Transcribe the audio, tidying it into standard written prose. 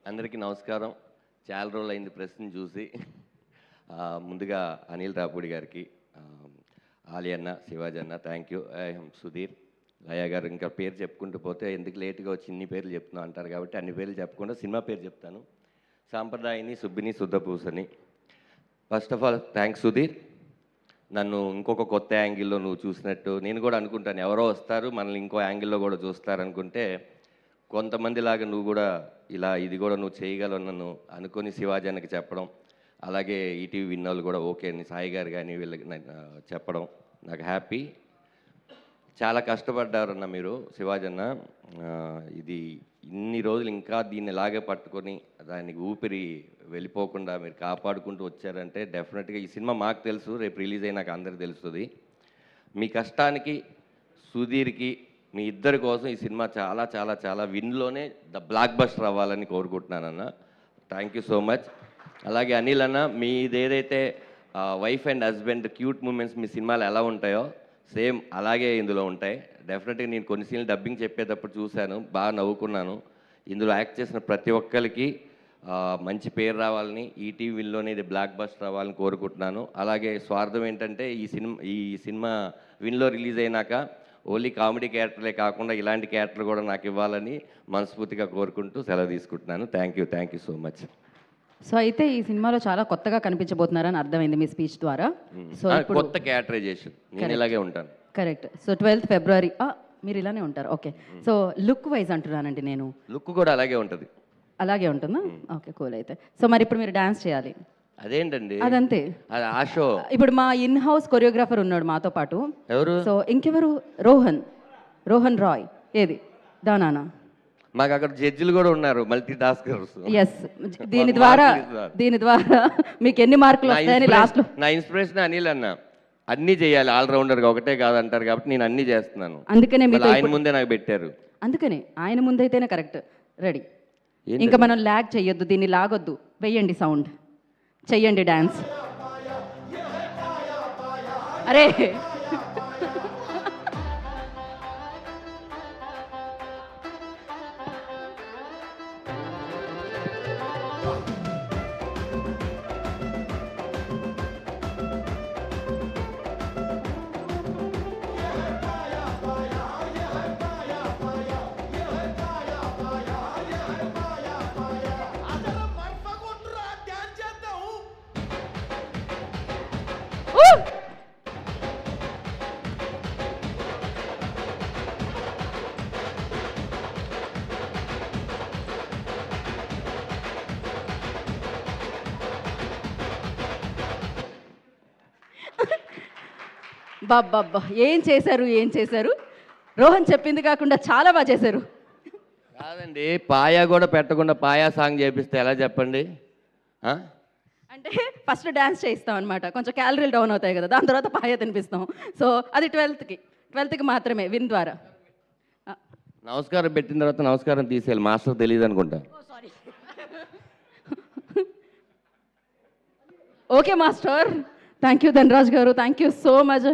అందరికీ నమస్కారం. చాలా రోజులైంది ప్రెస్‌ని చూసి. ముందుగా అనిల్ రాపూడి గారికి, ఆలి అన్న, శివాజీ అన్న థ్యాంక్ యూ. సుధీర్, లయ గారు, ఇంకా పేరు చెప్పుకుంటూ పోతే ఎందుకు లేట్‌గా వచ్చి ఇన్ని పేర్లు చెప్తున్నావు అంటారు కాబట్టి అన్ని పేర్లు చెప్పకుండా సినిమా పేరు చెప్తాను. సాంప్రదాయని, సుబ్బిని, శుద్ధపూసని. First of all thanks Sudheer. నన్ను ఇంకొక కొత్త యాంగిల్లో నువ్వు చూసినట్టు నేను కూడా అనుకుంటాను, ఎవరో వస్తారు మనల్ని ఇంకో యాంగిల్లో కూడా చూస్తారనుకుంటే కొంతమందిలాగా నువ్వు కూడా ఇలా ఇది కూడా నువ్వు చేయగలవు నన్ను అనుకొని శివాజీ అన్నకి చెప్పడం, అలాగే ఈటీవీ విన్నోళ్ళు కూడా ఓకే అని సాయి గారు కానీ వీళ్ళకి చెప్పడం నాకు హ్యాపీ. చాలా కష్టపడ్డారన్న మీరు శివాజీ అన్న. ఇది ఇన్ని రోజులు ఇంకా దీన్ని ఇలాగే పట్టుకొని దానికి ఊపిరి వెళ్ళిపోకుండా మీరు కాపాడుకుంటూ వచ్చారంటే డెఫినెట్గా ఈ సినిమా మాకు తెలుసు, రేపు రిలీజ్ అయ్యి నాకు అందరికి తెలుస్తుంది. మీ కష్టానికి సుధీర్కి మీ ఇద్దరి కోసం ఈ సినిమా చాలా చాలా చాలా విన్లోనే ద బ్లాక్ బస్టర్ అవ్వాలని కోరుకుంటున్నానన్న. Thank you so much. అలాగే అనిల్ అన్న, మీది ఏదైతే wife and husband cute moments మీ సినిమాలు ఎలా ఉంటాయో సేమ్ అలాగే ఇందులో ఉంటాయి. డెఫినెట్గా నేను కొన్ని సీన్లు డబ్బింగ్ చెప్పేటప్పుడు చూశాను, బాగా నవ్వుకున్నాను. ఇందులో యాక్ట్ చేసిన ప్రతి ఒక్కరికి మంచి పేరు రావాలని, ఈటీవీ విన్లోనే ఇది బ్లాక్ బస్టర్ అవ్వాలని కోరుకుంటున్నాను. అలాగే స్వార్థం ఏంటంటే ఈ సినిమా విన్లో రిలీజ్ అయినాక ఓన్లీ కామెడీ క్యారెక్టర్లే కాకుండా ఇలాంటి క్యారెక్టర్ కూడా నాకు ఇవ్వాలని మనస్ఫూర్తిగా కోరుకుంటూ సెలవు తీసుకుంటున్నాను. Thank you so much. So అయితే ఈ సినిమాలో చాలా కొత్తగా కనిపించబోతున్నారని అర్థమైంది మీ స్పీచ్ ద్వారా. సో కొత్త క్యారెక్టరైజేషన్, నేను ఇలాగే ఉంటాను. కరెక్ట్. సో 12th ఫిబ్రవరి మీరు ఇలానే ఉంటారు. ఓకే. సో లుక్ వైజ్ అంటున్నానండి నేను. లుక్ కూడా అలాగే ఉంటుంది. అలాగే ఉంటుందా? Okay, cool. అయితే సో మరి ఇప్పుడు మీరు డాన్స్ చేయాలి. అదేంటండి? అదంతే. అది ఆ షో. ఇప్పుడు మా ఇన్ హౌస్ కొరియోగ్రాఫర్ ఉన్నాడు మాతో పాటు. ఎవరు? సో ఇంకెవరు? రోహన్ రాయ్. ఏది దానా? మాకు అక్కడ జడ్జిలు కూడా ఉన్నారు, మల్టీ టాస్కర్స్. ఎస్. దీని ద్వారా మీకు ఎన్ని మార్కులు వస్తాయని లాస్ట్లో. నా ఇన్స్పిరేషన్ అనిల్ అన్న. అన్నీ చేయాలి ఆల్రౌండర్గా, ఒకటే కాదంటారు కాబట్టి నేను అన్నీ చేస్తున్నాను. అందుకనే మీరు ఆయన ముందే నాకు పెట్టారు. అందుకనే ఆయన ముందైతేనే కరెక్ట్. రెడీ. ఇంకా మనం ల్యాగ్ చెయ్యొద్దు, దీన్ని లాగొద్దు. వెయ్యండి సౌండ్, చెయ్యండి డ్యాన్స్. అరే బాబ్బా ఏం చేశారు. రోహన్ చెప్పింది కాకుండా చాలా బాగా చేశారు. కాదండి, పాయా కూడా పెట్టకుండా పాయా సాంగ్ చేపిస్తే ఎలా చెప్పండి? అంటే ఫస్ట్ డ్యాన్స్ చేయిస్తాం అనమాట, కొంచెం క్యాలరీలు డౌన్ అవుతాయి కదా, దాని తర్వాత పాయా తినిపిస్తాం. సో అది 12th మాత్రమే విన్ ద్వారా. నమస్కారం పెట్టిన తర్వాత నమస్కారం తీసేయాలి, మాస్టర్ తెలియదు అనుకుంటా. Okay master. Thank you Dhanraj గారు, థ్యాంక్ యూ సో మచ్.